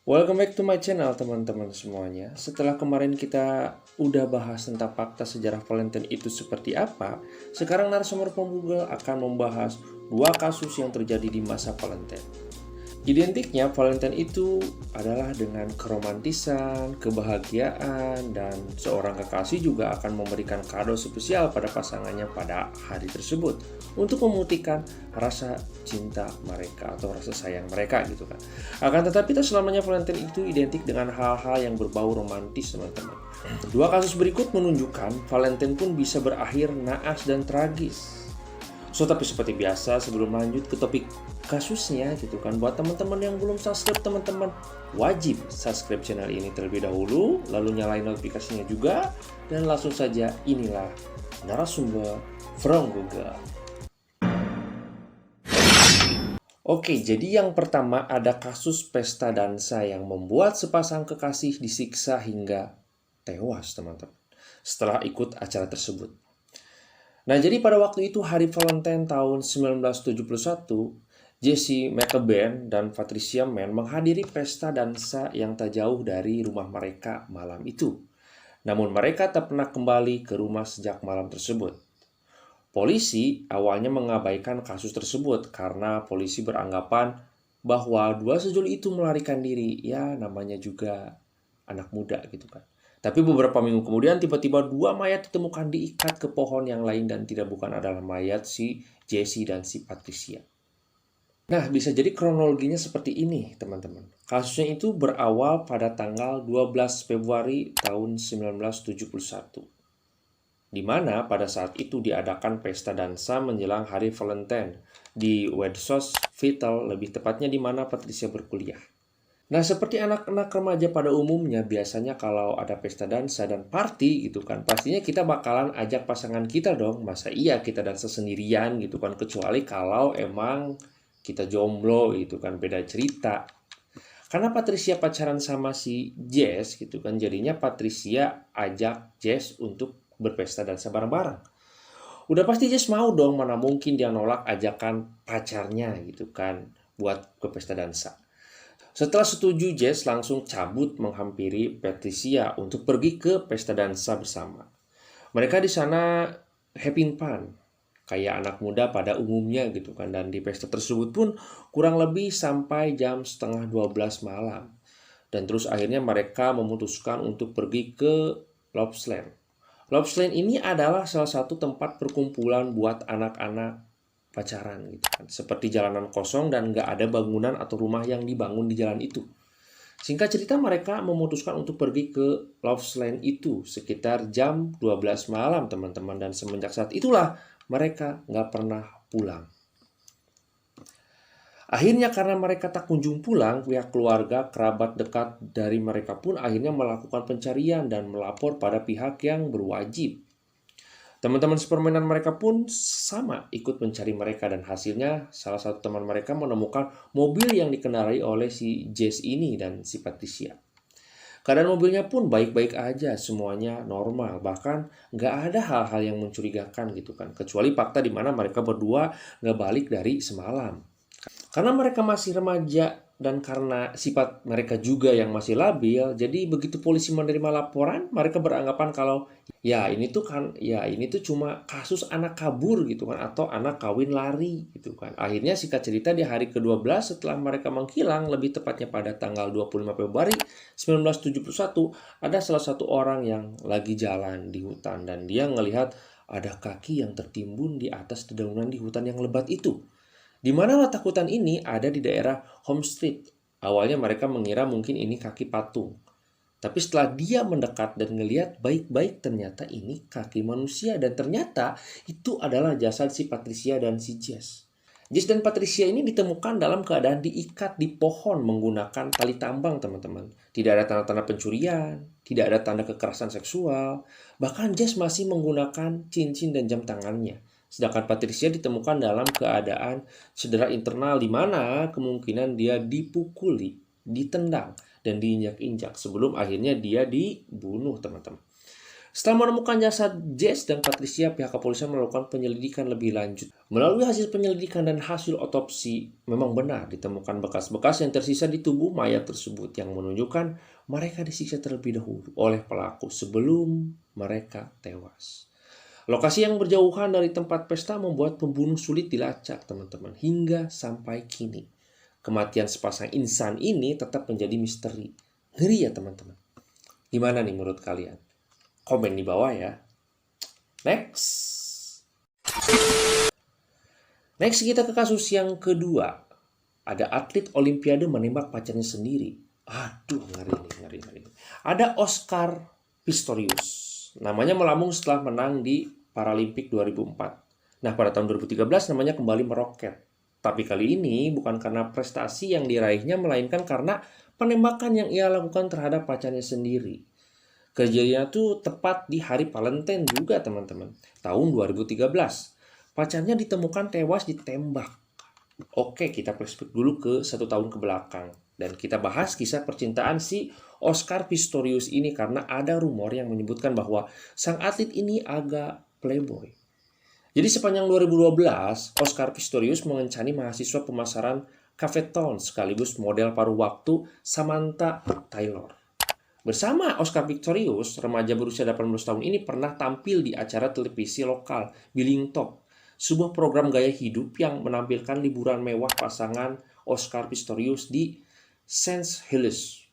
Welcome back to my channel teman-teman semuanya. Setelah kemarin kita udah bahas tentang fakta sejarah Valentine itu seperti apa, sekarang narasumber Google akan membahas dua kasus yang terjadi di masa Valentine. Identiknya Valentine itu adalah dengan keromantisan, kebahagiaan, dan seorang kekasih juga akan memberikan kado spesial pada pasangannya pada hari tersebut untuk membuktikan rasa cinta mereka atau rasa sayang mereka gitu kan. Akan tetapi tak selamanya Valentine itu identik dengan hal-hal yang berbau romantis teman-teman. Dua kasus berikut menunjukkan Valentine pun bisa berakhir naas dan tragis. Tapi seperti biasa sebelum lanjut ke topik kasusnya gitu kan, buat teman-teman yang belum subscribe, teman-teman wajib subscribe channel ini terlebih dahulu, lalu nyalain notifikasinya juga, dan langsung saja inilah narasumber from Google. Oke, jadi yang pertama ada kasus pesta dansa yang membuat sepasang kekasih disiksa hingga tewas teman-teman setelah ikut acara tersebut. Nah, jadi pada waktu itu hari Valentine tahun 1971, Jesse McEwen dan Patricia Mann menghadiri pesta dansa yang tak jauh dari rumah mereka malam itu. Namun mereka tak pernah kembali ke rumah sejak malam tersebut. Polisi awalnya mengabaikan kasus tersebut karena polisi beranggapan bahwa dua sejoli itu melarikan diri. Ya, namanya juga anak muda gitu kan. Tapi beberapa minggu kemudian tiba-tiba dua mayat ditemukan diikat ke pohon yang lain dan tidak bukan adalah mayat si Jesse dan si Patricia. Nah, bisa jadi kronologinya seperti ini, teman-teman. Kasusnya itu berawal pada tanggal 12 Februari tahun 1971. Di mana pada saat itu diadakan pesta dansa menjelang hari Valentine di Westchester, lebih tepatnya di mana Patricia berkuliah. Nah, seperti anak-anak remaja pada umumnya, biasanya kalau ada pesta dansa dan party gitu kan, pastinya kita bakalan ajak pasangan kita dong. Masa iya kita dansa sendirian gitu kan, kecuali kalau emang kita jomblo gitu kan, beda cerita. Karena Patricia pacaran sama si Jess gitu kan, jadinya Patricia ajak Jess untuk berpesta dansa bareng-bareng. Udah pasti Jess mau dong, mana mungkin dia nolak ajakan pacarnya gitu kan, buat ke pesta dansa. Setelah setuju, Jess langsung cabut menghampiri Patricia untuk pergi ke pesta dansa bersama. Mereka di sana having fun, kayak anak muda pada umumnya gitu kan. Dan di pesta tersebut pun kurang lebih sampai jam setengah 12 malam. Dan terus akhirnya mereka memutuskan untuk pergi ke Lobsland. Lobsland ini adalah salah satu tempat perkumpulan buat anak-anak pacaran gitu kan. Seperti jalanan kosong dan nggak ada bangunan atau rumah yang dibangun di jalan itu. Singkat cerita mereka memutuskan untuk pergi ke Lobsland itu sekitar jam 12 malam teman-teman. Dan semenjak saat itulah mereka nggak pernah pulang. Akhirnya karena mereka tak kunjung pulang, pihak keluarga, kerabat dekat dari mereka pun akhirnya melakukan pencarian dan melapor pada pihak yang berwajib. Teman-teman sepermainan mereka pun sama ikut mencari mereka dan hasilnya salah satu teman mereka menemukan mobil yang dikendarai oleh si Jess ini dan si Patricia. Keadaan mobilnya pun baik-baik aja, semuanya normal, bahkan nggak ada hal-hal yang mencurigakan gitu kan. Kecuali fakta di mana mereka berdua nggak balik dari semalam. Karena mereka masih remaja dan karena sifat mereka juga yang masih labil, jadi begitu polisi menerima laporan, mereka beranggapan kalau ini tuh cuma kasus anak kabur gitu kan atau anak kawin lari gitu kan. Akhirnya singkat cerita di hari ke-12 setelah mereka menghilang, lebih tepatnya pada tanggal 25 Februari 1971, ada salah satu orang yang lagi jalan di hutan dan dia ngelihat ada kaki yang tertimbun di atas dedaunan di hutan yang lebat itu. Di mana letak hutan ini ada di daerah Home Street. Awalnya mereka mengira mungkin ini kaki patung. Tapi setelah dia mendekat dan ngelihat baik-baik, ternyata ini kaki manusia. Dan ternyata itu adalah jasad si Patricia dan si Jess. Jess dan Patricia ini ditemukan dalam keadaan diikat di pohon menggunakan tali tambang, teman-teman. Tidak ada tanda-tanda pencurian, tidak ada tanda kekerasan seksual. Bahkan Jess masih menggunakan cincin dan jam tangannya. Sedangkan Patricia ditemukan dalam keadaan cedera internal di mana kemungkinan dia dipukuli, ditendang, dan diinjak-injak sebelum akhirnya dia dibunuh, teman-teman. Setelah menemukan jasad Jess dan Patricia, pihak kepolisian melakukan penyelidikan lebih lanjut. Melalui hasil penyelidikan dan hasil otopsi, memang benar ditemukan bekas-bekas yang tersisa di tubuh mayat tersebut yang menunjukkan mereka disiksa terlebih dahulu oleh pelaku sebelum mereka tewas. Lokasi yang berjauhan dari tempat pesta membuat pembunuh sulit dilacak, teman-teman, hingga sampai kini. Kematian sepasang insan ini tetap menjadi misteri. Ngeri ya, teman-teman. Gimana nih menurut kalian? Komen di bawah ya. Next. Next kita ke kasus yang kedua. Ada atlet olimpiade menembak pacarnya sendiri. Aduh, ngeri. Ada Oscar Pistorius. Namanya melambung setelah menang di Paralimpik 2004. Nah, pada tahun 2013 namanya kembali meroket. Tapi kali ini bukan karena prestasi yang diraihnya, melainkan karena penembakan yang ia lakukan terhadap pacarnya sendiri. Kejadian itu tepat di hari Valentine juga, teman-teman. Tahun 2013. Pacarnya ditemukan tewas ditembak. Oke, kita flashback dulu ke 1 tahun ke belakang. Dan kita bahas kisah percintaan si Oscar Pistorius ini karena ada rumor yang menyebutkan bahwa sang atlet ini agak playboy. Jadi sepanjang 2012, Oscar Pistorius mengencani mahasiswa pemasaran Cafeton sekaligus model paruh waktu Samantha Taylor. Bersama Oscar Pistorius, remaja berusia 18 tahun ini pernah tampil di acara televisi lokal Billing Talk, sebuah program gaya hidup yang menampilkan liburan mewah pasangan Oscar Pistorius di St. Helens.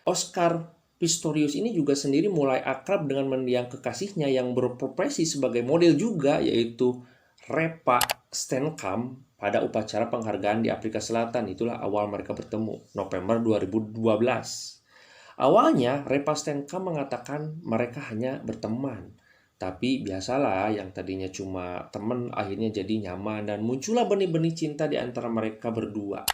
Oscar Pistorius ini juga sendiri mulai akrab dengan mendiang kekasihnya yang berprofesi sebagai model juga, yaitu Repa Steenkamp pada upacara penghargaan di Afrika Selatan. Itulah awal mereka bertemu, November 2012. Awalnya, Repa Steenkamp mengatakan mereka hanya berteman. Tapi biasalah, yang tadinya cuma teman akhirnya jadi nyaman dan muncullah benih-benih cinta di antara mereka berdua.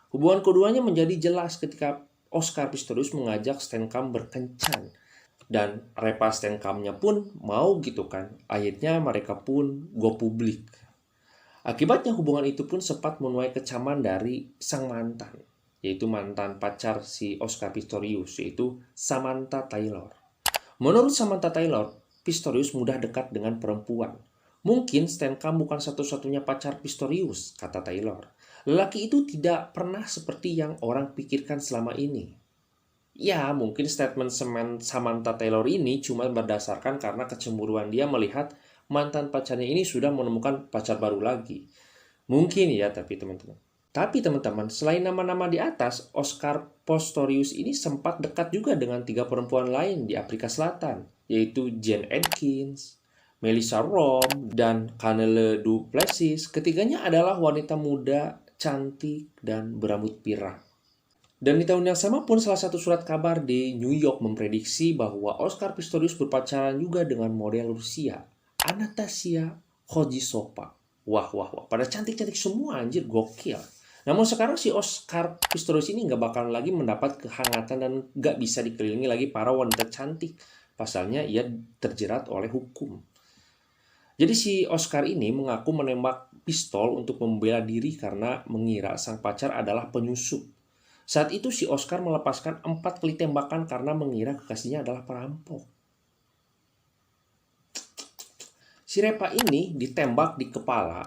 Hubungan keduanya menjadi jelas ketika Oscar Pistorius mengajak Steenkamp berkencan. Dan Repa Steenkampnya pun mau gitu kan. Akhirnya mereka pun go publik. Akibatnya hubungan itu pun sempat menuai kecaman dari sang mantan, yaitu mantan pacar si Oscar Pistorius, yaitu Samantha Taylor. Menurut Samantha Taylor, Pistorius mudah dekat dengan perempuan. Mungkin Steenkamp bukan satu-satunya pacar Pistorius, kata Taylor. Lelaki itu tidak pernah seperti yang orang pikirkan selama ini. Ya, mungkin statement Samantha Taylor ini cuma berdasarkan karena kecemburuan dia melihat mantan pacarnya ini sudah menemukan pacar baru lagi. Mungkin ya, Tapi teman-teman, selain nama-nama di atas, Oscar Pistorius ini sempat dekat juga dengan 3 perempuan lain di Afrika Selatan, yaitu Jane Atkins, Melissa Rom, dan Canelle du Plessis. Ketiganya adalah wanita muda, cantik, dan berambut pirang. Dan di tahun yang sama pun salah satu surat kabar di New York memprediksi bahwa Oscar Pistorius berpacaran juga dengan model Rusia, Anastasia Khojisova. Wah. Pada cantik-cantik semua, anjir, gokil. Namun sekarang si Oscar Pistorius ini nggak bakal lagi mendapat kehangatan dan nggak bisa dikelilingi lagi para wanita cantik. Pasalnya ia terjerat oleh hukum. Jadi si Oscar ini mengaku menembak pistol untuk membela diri karena mengira sang pacar adalah penyusup. Saat itu si Oscar melepaskan 4 kali tembakan karena mengira kekasihnya adalah perampok. Si Repa ini ditembak di kepala,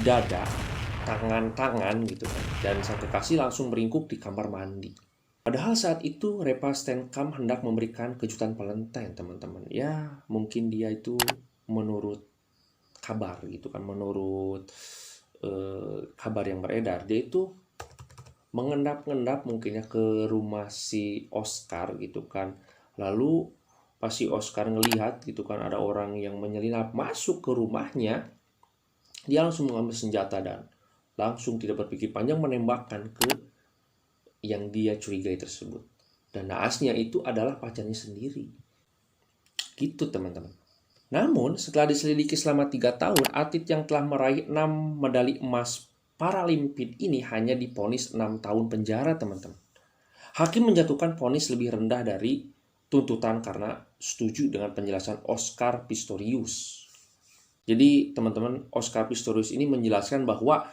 dada, tangan gitu kan, dan sang kekasih langsung meringkuk di kamar mandi. Padahal saat itu Repa Steenkamp hendak memberikan kejutan Valentine, teman-teman. Ya, mungkin dia itu menurut kabar gitu kan, menurut kabar yang beredar, dia itu mengendap-endap mungkinnya ke rumah si Oscar gitu kan. Lalu pas si Oscar ngelihat gitu kan ada orang yang menyelinap masuk ke rumahnya, dia langsung mengambil senjata dan langsung tidak berpikir panjang menembakkan ke yang dia curigai tersebut. Dan naasnya itu adalah pacarnya sendiri. Gitu teman-teman. Namun setelah diselidiki selama 3 tahun, atlet yang telah meraih 6 medali emas Paralimpik ini hanya divonis 6 tahun penjara, teman-teman. Hakim menjatuhkan vonis lebih rendah dari tuntutan karena setuju dengan penjelasan Oscar Pistorius. Jadi teman-teman, Oscar Pistorius ini menjelaskan bahwa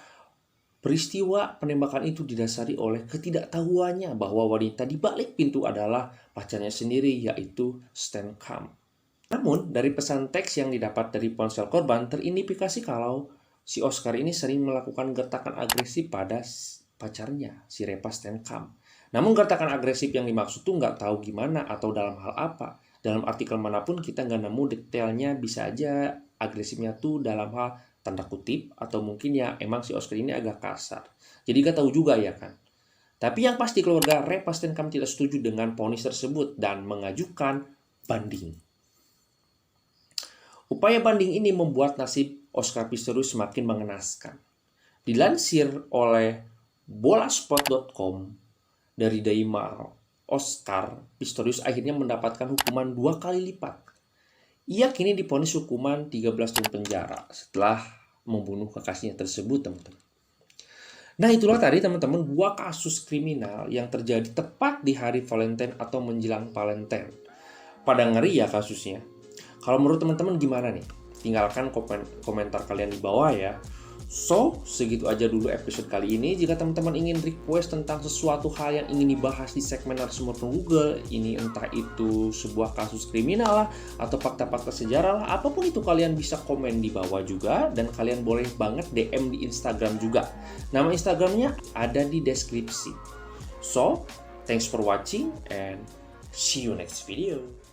peristiwa penembakan itu didasari oleh ketidaktahuannya bahwa wanita di balik pintu adalah pacarnya sendiri, yaitu Steenkamp. Namun, dari pesan teks yang didapat dari ponsel korban terindikasi kalau si Oscar ini sering melakukan gertakan agresif pada pacarnya, si Repa Steenkamp. Namun gertakan agresif yang dimaksud tuh nggak tahu gimana atau dalam hal apa. Dalam artikel manapun kita nggak nemu detailnya, bisa aja agresifnya tuh dalam hal tanda kutip atau mungkin ya emang si Oscar ini agak kasar. Jadi nggak tahu juga ya kan. Tapi yang pasti keluarga Repa Steenkamp tidak setuju dengan vonis tersebut dan mengajukan banding. Upaya banding ini membuat nasib Oscar Pistorius semakin mengenaskan. Dilansir oleh bolasport.com dari Daimar, Oscar Pistorius akhirnya mendapatkan hukuman 2 kali lipat. Ia kini divonis hukuman 13 tahun penjara setelah membunuh kekasihnya tersebut, teman-teman. Nah, itulah tadi teman-teman 2 kasus kriminal yang terjadi tepat di hari Valentine atau menjelang Valentine. Pada ngeri ya kasusnya. Kalau menurut teman-teman gimana nih? Tinggalkan komentar kalian di bawah ya. So, segitu aja dulu episode kali ini. Jika teman-teman ingin request tentang sesuatu hal yang ingin dibahas di segmen Narasumber Google, ini entah itu sebuah kasus kriminal lah, atau fakta-fakta sejarah lah, apapun itu kalian bisa komen di bawah juga, dan kalian boleh banget DM di Instagram juga. Nama Instagramnya ada di deskripsi. So, thanks for watching and see you next video.